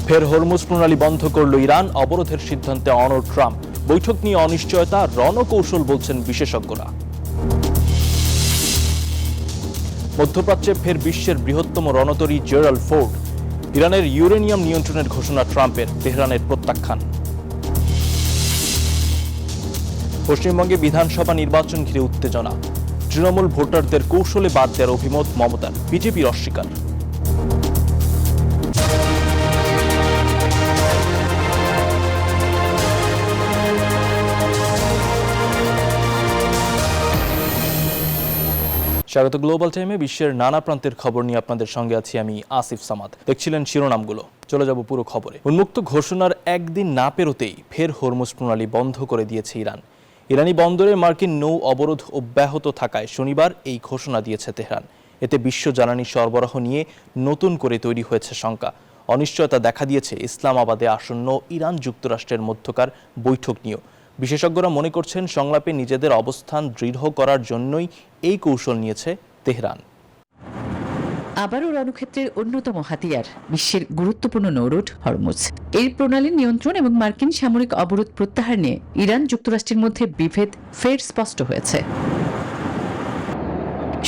ফের হরমুজ প্রণালী বন্ধ করল ইরান, অবরোধের সিদ্ধান্তে অনড় ট্রাম্প। বৈঠক নিয়ে অনিশ্চয়তা, রণকৌশল বলছেন বিশেষজ্ঞরা। মধ্যপ্রাচ্যে ফের বিশ্বের বৃহত্তম রণতরী জেরাল্ড ফোর্ড। ইরানের ইউরেনিয়াম নিয়ন্ত্রণের ঘোষণা ট্রাম্পের, তেহরানের প্রত্যাখ্যান। পশ্চিমবঙ্গে বিধানসভা নির্বাচন ঘিরে উত্তেজনা। তৃণমূল ভোটারদের কৌশলে বাদ দেওয়ার অভিমত মমতার, বিজেপির অস্বীকার। স্বাগত গ্লোবাল টাইমে। বিশ্বের নানা প্রান্তের খবর নিয়ে আপনাদের সঙ্গে আছি আমি আসিফ সামাদ। দেখছিলেন শিরোনামগুলো, চলে যাব পুরো খবরে। উন্মুক্ত ঘোষণার একদিন না পেরোতেই ফের হরমুজ প্রণালী বন্ধ করে দিয়েছে ইরান। ইরানি বন্দরে মার্কিন নৌ অবরোধ অব্যাহত থাকায় শনিবার এই ঘোষণা দিয়েছে তেহরান। এতে বিশ্ব জ্বালানি সরবরাহ নিয়ে নতুন করে তৈরি হয়েছে শঙ্কা। অনিশ্চয়তা দেখা দিয়েছে ইসলামাবাদে আসন্ন ইরান যুক্তরাষ্ট্রের মধ্যকার বৈঠক নিয়েও। বিশেষজ্ঞরা মনে করছেন সংলাপে নিজেদের অবস্থান দৃঢ় করার জন্যই এই কৌশল নিয়েছে তেহরান। আবারও রণক্ষেত্রের অন্যতম হাতিয়ার বিশ্বের গুরুত্বপূর্ণ নৌরুট হরমুজ। এই প্রণালীর নিয়ন্ত্রণ এবং মার্কিন সামরিক অবরোধ প্রত্যাহার নিয়ে ইরান যুক্তরাষ্ট্রের মধ্যে বিভেদ ফের স্পষ্ট হয়েছে।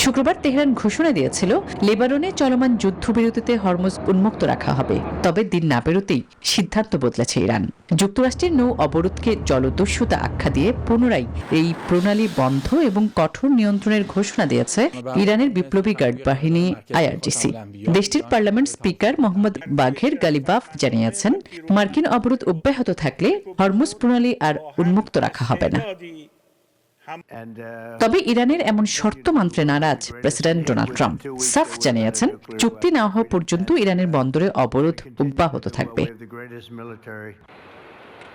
শুক্রবার তেহরান ঘোষণা দিয়েছিল লেবাননে চলমান যুদ্ধবিরতিতে হরমুজ উন্মুক্ত রাখা হবে। তবে দিন না পেরোতেই সিদ্ধান্ত বদলেছে ইরান। যুক্তরাষ্ট্রের নৌ অবরোধকে জলদস্যুতা আখ্যা দিয়ে পুনরায় এই প্রণালী বন্ধ এবং কঠোর নিয়ন্ত্রণের ঘোষণা দিয়েছে ইরানের বিপ্লবী গার্ড বাহিনী আইআরজিসি। দেশটির পার্লামেন্ট স্পিকার মোহাম্মদ বাঘের গালিবাফ জানিয়েছেন, মার্কিন অবরোধ অব্যাহত থাকলে হরমুজ প্রণালী আর উন্মুক্ত রাখা হবে না। তবে ইরানের এমন শর্ত মানতে নারাজ প্রেসিডেন্ট ডোনাল্ড ট্রাম্প। সাফ জানিয়েছেন, চুক্তি না হওয়া পর্যন্ত ইরানের বন্দরে অবরোধ অব্যাহত থাকবে।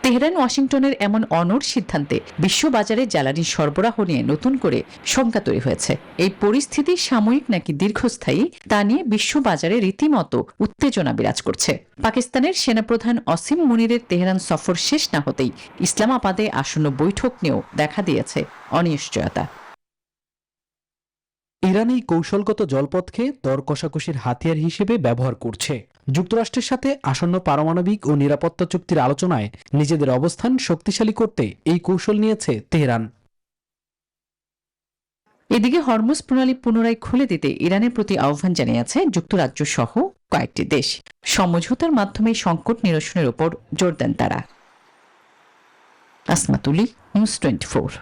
তেহরান ওয়াশিংটনের এমন অনড় সিদ্ধান্তে বিশ্ববাজারে জ্বালানি সরবরাহ নিয়ে নতুন করে শঙ্কা তৈরি হয়েছে। এই পরিস্থিতি সাময়িক নাকি দীর্ঘস্থায়ী তা নিয়ে বিশ্ববাজারে রীতিমতো উত্তেজনা বিরাজ করছে। পাকিস্তানের সেনাপ্রধান অসিম মুনিরের তেহরান সফর শেষ না হতেই ইসলামাবাদে আসন্ন বৈঠক নিয়েও দেখা দিয়েছে অনিশ্চয়তা। ইরান এই কৌশলগত জলপথকে দর কষাকষির হাতিয়ার হিসেবে ব্যবহার করছে। যুক্তরাষ্ট্রের সাথে আসন্ন পারমাণবিক ও নিরাপত্তা চুক্তির আলোচনায় নিজেদের অবস্থান শক্তিশালী করতে এই কৌশল নিয়েছে তেহরান। এদিকে হরমুজ প্রণালী পুনরায় খুলে দিতে ইরানের প্রতি আহ্বান জানিয়েছে যুক্তরাজ্য সহ কয়েকটি দেশ। সমঝোতার মাধ্যমে সংকট নিরসনের উপর জোর দেন তারা। আসমাতুলি, নিউজ 24।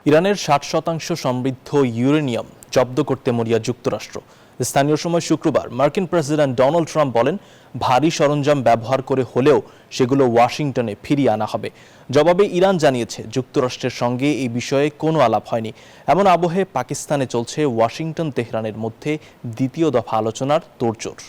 ইরানের 60% সমৃদ্ধ ইউরেনিয়াম জব্দ করতে মরিয়া যুক্তরাষ্ট্র। স্থানীয় সময় শুক্রবার মার্কিন প্রেসিডেন্ট ডোনাল্ড ট্রাম্প বলেন, ভারী সরঞ্জাম ব্যবহার করে হলেও সেগুলো ওয়াশিংটনে ফিরিয়ে আনা হবে। জবাবে ইরান জানিয়েছে যুক্তরাষ্ট্রের সঙ্গে এই বিষয়ে কোনো আলাপ হয়নি। এমন আবহে পাকিস্তানে চলছে ওয়াশিংটন তেহরানের মধ্যে দ্বিতীয় দফা আলোচনার তোড়জোড়।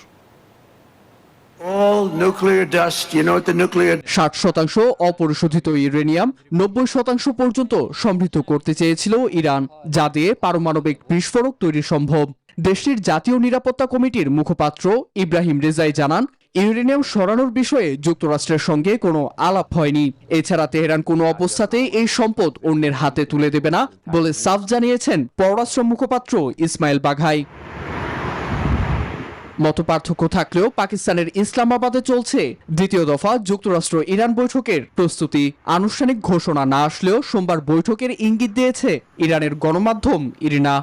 60% অপরিশোধিত ইউরেনিয়াম 90% পর্যন্ত সমৃদ্ধ করতে চেয়েছিল ইরান, যা দিয়ে পারমাণবিক বিস্ফোরক তৈরি সম্ভব। দেশটির জাতীয় নিরাপত্তা কমিটির মুখপাত্র ইব্রাহিম রেজাই জানান, ইউরেনিয়াম সরানোর বিষয়ে যুক্তরাষ্ট্রের সঙ্গে কোনো আলাপ হয়নি। এছাড়া তেহরান কোনো অবস্থাতেই এই সম্পদ অন্যের হাতে তুলে দেবে না বলে সাফ জানিয়েছেন পররাষ্ট্র মুখপাত্র ইসমাইল বাঘাই। মতপার্থক্য থাকলেও পাকিস্তানের ইসলামাবাদে চলছে দ্বিতীয় দফা যুক্তরাষ্ট্র ইরান বৈঠকের প্রস্তুতি। আনুষ্ঠানিক ঘোষণা না আসলেও সোমবার বৈঠকের ইঙ্গিত দিয়েছে ইরানের গণমাধ্যম ইরিনা।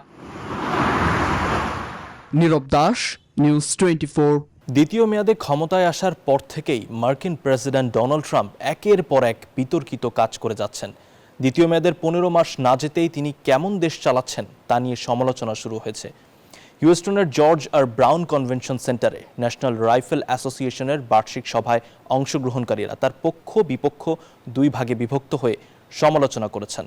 নীরব দাস, নিউজ 24। দ্বিতীয় মেয়াদে ক্ষমতায় আসার পর থেকেই মার্কিন প্রেসিডেন্ট ডোনাল্ড ট্রাম্প একের পর এক বিতর্কিত কাজ করে যাচ্ছেন। দ্বিতীয় মেয়াদের 15 মাস না যেতেই তিনি কেমন দেশ চালাচ্ছেন তা নিয়ে সমালোচনা শুরু হয়েছে। হিউস্টনের জর্জ আর ব্রাউন কনভেনশন সেন্টারে ন্যাশনাল রাইফেল অ্যাসোসিয়েশনের বার্ষিক সভায় অংশগ্রহণকারীরা তার পক্ষ বিপক্ষ দুই ভাগে বিভক্ত হয়ে সমালোচনা করেছেন।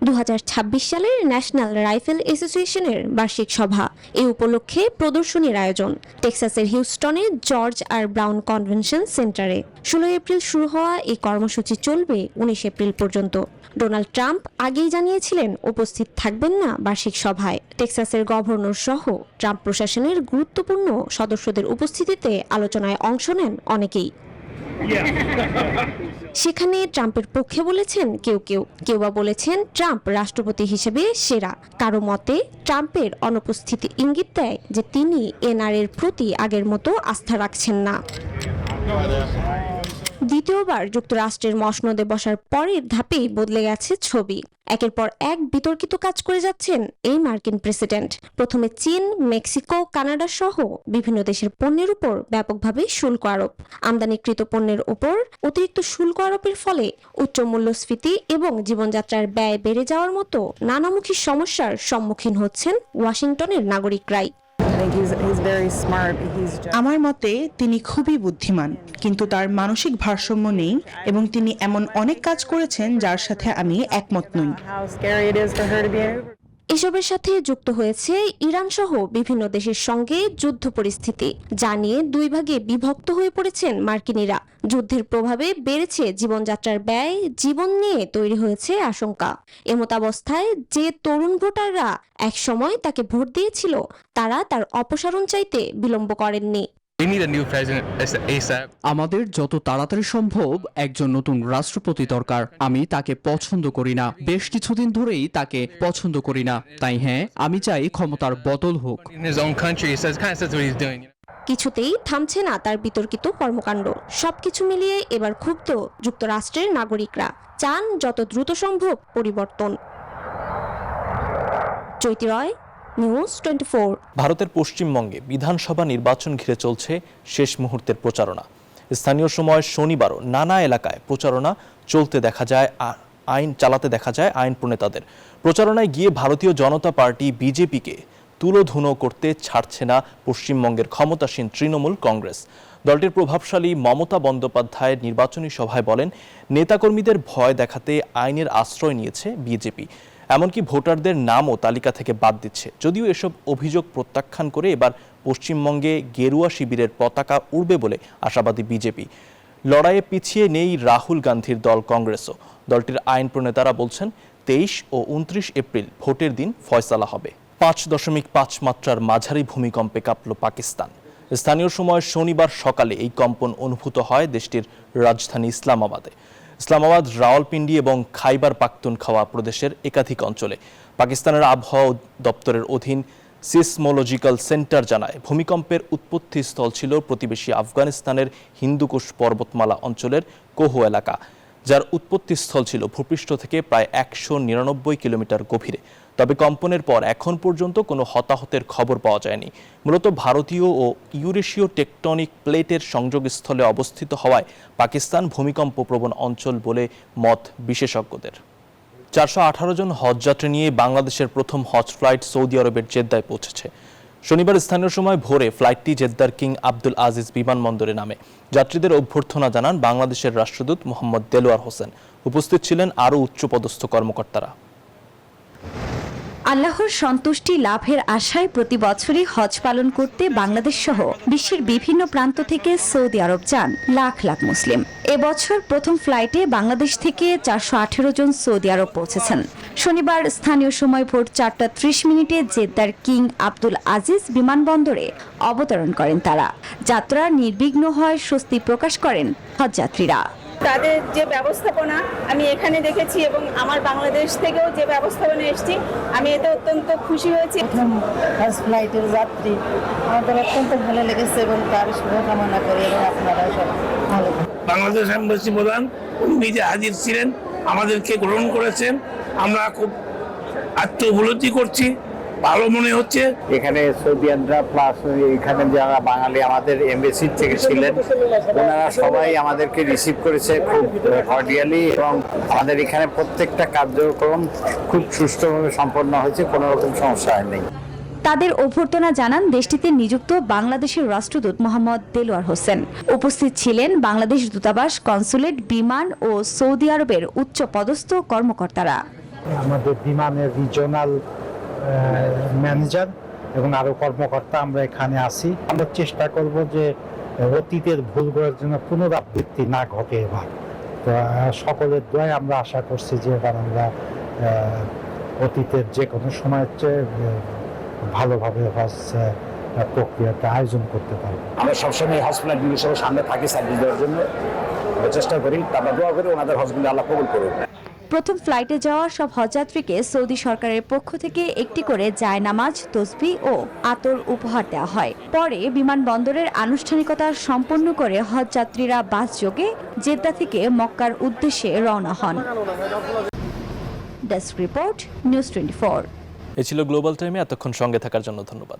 2026 সালের ন্যাশনাল রাইফেল অ্যাসোসিয়েশনের বার্ষিক সভা, এই উপলক্ষে প্রদর্শনীর আয়োজন টেক্সাসের হিউস্টনে জর্জ আর ব্রাউন কনভেনশন সেন্টারে। 16 এপ্রিল শুরু হওয়া এই কর্মসূচি চলবে 19 এপ্রিল পর্যন্ত। ডোনাল্ড ট্রাম্প আগেই জানিয়েছিলেন উপস্থিত থাকবেন না বার্ষিক সভায়। টেক্সাসের গভর্নর সহ ট্রাম্প প্রশাসনের গুরুত্বপূর্ণ সদস্যদের উপস্থিতিতে আলোচনায় অংশ নেন অনেকেই। সেখানে ট্রাম্পের পক্ষে বলেছেন কেউ কেউ, কেউ বা বলেছেন ট্রাম্প রাষ্ট্রপতি হিসেবে সেরা। কারো মতে ট্রাম্পের অনুপস্থিতি ইঙ্গিত দেয় যে তিনি এনআরএর প্রতি আগের মতো আস্থা রাখছেন না। দ্বিতীয়বার যুক্তরাষ্ট্রের মসনদে বসার পরের ধাপেই বদলে গেছে ছবি। একের পর এক বিতর্কিত কাজ করে যাচ্ছেন এই মার্কিন প্রেসিডেন্ট। প্রথমে চীন, মেক্সিকো, কানাডা সহ বিভিন্ন দেশের পণ্যের উপর ব্যাপকভাবে শুল্ক আরোপ। আমদানিকৃত পণ্যের উপর অতিরিক্ত শুল্ক আরোপের ফলে উচ্চ মূল্যস্ফীতি এবং জীবনযাত্রার ব্যয় বেড়ে যাওয়ার মতো নানামুখী সমস্যার সম্মুখীন হচ্ছেন ওয়াশিংটনের নাগরিকরাই। আমার মতে তিনি খুবই বুদ্ধিমান, কিন্তু তার মানসিক ভারসাম্য নেই এবং তিনি এমন অনেক কাজ করেছেন যার সাথে আমি একমত নই। এসবের সাথে যুক্ত হয়েছে ইরান সহ বিভিন্ন দেশের সঙ্গে যুদ্ধ পরিস্থিতি, যা নিয়ে দুই ভাগে বিভক্ত হয়ে পড়েছেন মার্কিনিরা। যুদ্ধের প্রভাবে বেড়েছে জীবনযাত্রার ব্যয়, জীবন নিয়ে তৈরি হয়েছে আশঙ্কা। এমতাবস্থায় যে তরুণ ভোটাররা একসময় তাকে ভোট দিয়েছিল, তারা তার অপসারণ চাইতে বিলম্ব করেননি। আমাদের যত তাড়াতাড়ি সম্ভব একজন নতুন রাষ্ট্রপতি দরকার। আমি তাকে পছন্দ করি না, বেশ কিছুদিন ধরেই তাকে পছন্দ করি না। তাই হ্যাঁ, আমি চাই ক্ষমতার বদল হোক। কিছুতেই থামছে না তার বিতর্কিত কর্মকাণ্ড। সবকিছু মিলিয়ে এবার ক্ষুব্ধ যুক্তরাষ্ট্রের নাগরিকরা, চান যত দ্রুত সম্ভব পরিবর্তন। চৈতি রয়, নিউজ 24। ভারতের পশ্চিমবঙ্গে বিধানসভা নির্বাচন ঘিরে চলছে শেষ মুহূর্তের প্রচারণা। স্থানীয় সময় শনিবারও নানা এলাকায় প্রচারণা চালাতে দেখা যায় আইন প্রণেতাদের। প্রচারণায় গিয়ে ভারতীয় জনতা পার্টি বিজেপিকে তুলোধুনো করতে ছাড়ছে না পশ্চিমবঙ্গের ক্ষমতাসীন তৃণমূল কংগ্রেস। দলটির প্রভাবশালী মমতা বন্দ্যোপাধ্যায় নির্বাচনী সভায় বলেন, নেতাকর্মীদের ভয় দেখাতে আইনের আশ্রয় নিয়েছে বিজেপি, এমনকি ভোটারদের নামও তালিকা থেকে বাদ দিচ্ছে। যদিও এসব অভিযোগ প্রত্যাখ্যান করে এবার পশ্চিমবঙ্গে গেরুয়া শিবিরের পতাকা উড়বে বলে আশাবাদী বিজেপি। লড়াইয়ে পিছিয়ে নেই রাহুল গান্ধীর দল কংগ্রেসও। দলটির আইন প্রণেতারা বলছেন 23 ও 29 এপ্রিল ভোটের দিন ফয়সালা হবে। 5.5 মাত্রার মাঝারি ভূমিকম্পে কাঁপল পাকিস্তান। স্থানীয় সময় শনিবার সকালে এই কম্পন অনুভূত হয় দেশটির রাজধানী ইসলামাবাদে। ইসলামাবাদ, রাওয়ালপিন্ডি এবং খাইবার পাখতুনখাওয়া প্রদেশের একাধিক অঞ্চলে। পাকিস্তানের আবহাওয়া দপ্তরের অধীন সিসমোলজিক্যাল সেন্টার জানায়, ভূমিকম্পের উৎপত্তিস্থল ছিল প্রতিবেশী আফগানিস্তানের হিন্দুকুশ পর্বতমালা অঞ্চলের কোহো এলাকা, যার উৎপত্তিস্থল ছিল ভূপৃষ্ঠ থেকে প্রায় 199 কিলোমিটার গভীরে। তবে কম্পনের পর এখন পর্যন্ত কোনো হতাহতের খবর পাওয়া যায়নি। মূলত ভারতীয় ও ইউরেশীয় টেকটনিক প্লেটের সংযোগস্থলে অবস্থিত হওয়ায় পাকিস্তান ভূমিকম্প প্রবণ অঞ্চল বলে মত বিশেষজ্ঞদের। 418 জন হজযাত্রী নিয়ে বাংলাদেশের প্রথম হজ ফ্লাইট সৌদি আরবের জেদ্দায় পৌঁছেছে। শনিবার স্থানীয় সময় ভোরে ফ্লাইটটি জেদ্দার কিং আব্দুল আজিজ বিমানবন্দরে নামে। যাত্রীদের অভ্যর্থনা জানান বাংলাদেশের রাষ্ট্রদূত মোহাম্মদ দেলোয়ার হোসেন। উপস্থিত ছিলেন আরও উচ্চপদস্থ কর্মকর্তারা। আল্লাহর সন্তুষ্টি লাভের আশায় প্রতি বছরই হজ পালন করতে বাংলাদেশ সহ বিশ্বের বিভিন্ন প্রান্ত থেকে সৌদি আরব যান লাখ লাখ মুসলিম। এবছর প্রথম ফ্লাইটে বাংলাদেশ থেকে 418 জন সৌদি আরব পৌঁছেছেন। শনিবার স্থানীয় সময় ভোর 4:30 জেদ্দার কিং আব্দুল আজিজ বিমানবন্দরে অবতরণ করেন তারা। যাত্রা নির্বিঘ্ন হয় স্বস্তি প্রকাশ করেন হজযাত্রীরা। তাদের যে ব্যবস্থাপনা আমি এখানে দেখেছি এবং আমার বাংলাদেশ থেকেও যে ব্যবস্থাপনা এসেছি, আমি এতে অত্যন্ত খুশি হয়েছি। প্রথম ফার্স্ট ফ্লাইটের যাত্রী, আমাদের অত্যন্ত ভালো লেগেছে এবং তার শুভকামনা করি এবং আপনারা সব ভালো। বাংলাদেশ এম্বাসি প্রধান উনি নিজে হাজির ছিলেন, আমাদেরকে গ্রহণ করেছেন। আমরা খুব আত্মউপলব্ধি করছি, ভালো মনে হচ্ছে। এখানে সৌদিয়ানরা প্লাস এখানে যারা বাঙালি আমাদের এমবেসি থেকে ছিলেন, ওনারা সবাই আমাদেরকে রিসিভ করেছে খুব কর্ডিয়ালি এবং আমাদের এখানে প্রত্যেকটা কার্যক্রম খুব সুষ্ঠুভাবে সম্পন্ন হয়েছে, কোনো রকম সমস্যা হয়নি। তাদের অভ্যর্থনা জানান দেশটিতে নিযুক্ত বাংলাদেশের রাষ্ট্রদূত মোহাম্মদ দেলোয়ার হোসেন। উপস্থিত ছিলেন বাংলাদেশ দূতাবাস, কনসুলেট, বিমান ও সৌদি আরবের উচ্চ পদস্থ কর্মকর্তারা। আমাদের বিমানের রিজিওনাল ম্যানেজার এবং আরো কর্মকর্তা আমরা এখানে আছি। আমরা চেষ্টা করব যে অতীতের ভুলগুলোর জন্য পুনরাবৃত্তি না ঘটে এবার। তো সকলের দোয়ায় আমরা আশা করছি যে এবার আমরা অতীতের যে কোনো সময়ের চেয়ে ভালোভাবে হজ প্রক্রিয়াটা আয়োজন করতে পারবো। আমরা সবসময় হজ ফ্লাইটগুলোর সামনে থাকি সার্ভিস দেওয়ার জন্য। আমরা চেষ্টা করি, আমরা দোয়া করি ওনাদের হজগুলো আল্লাহ কবুল করুন। প্রথম ফ্লাইটে যাওয়া সব হজযাত্রীকে সৌদি সরকারের পক্ষ থেকে একটি করে জায়নামাজ, তসবিহ ও আতর উপহার দেওয়া হয়। পরে বিমানবন্দরের আনুষ্ঠানিকতা সম্পন্ন করে হজযাত্রীরা বাস যোগে জেদ্দা থেকে মক্কার উদ্দেশ্যে রওনা হন। Desk report, news 24। এ ছিল গ্লোবাল টাইমে। এতক্ষণ সঙ্গে থাকার জন্য ধন্যবাদ।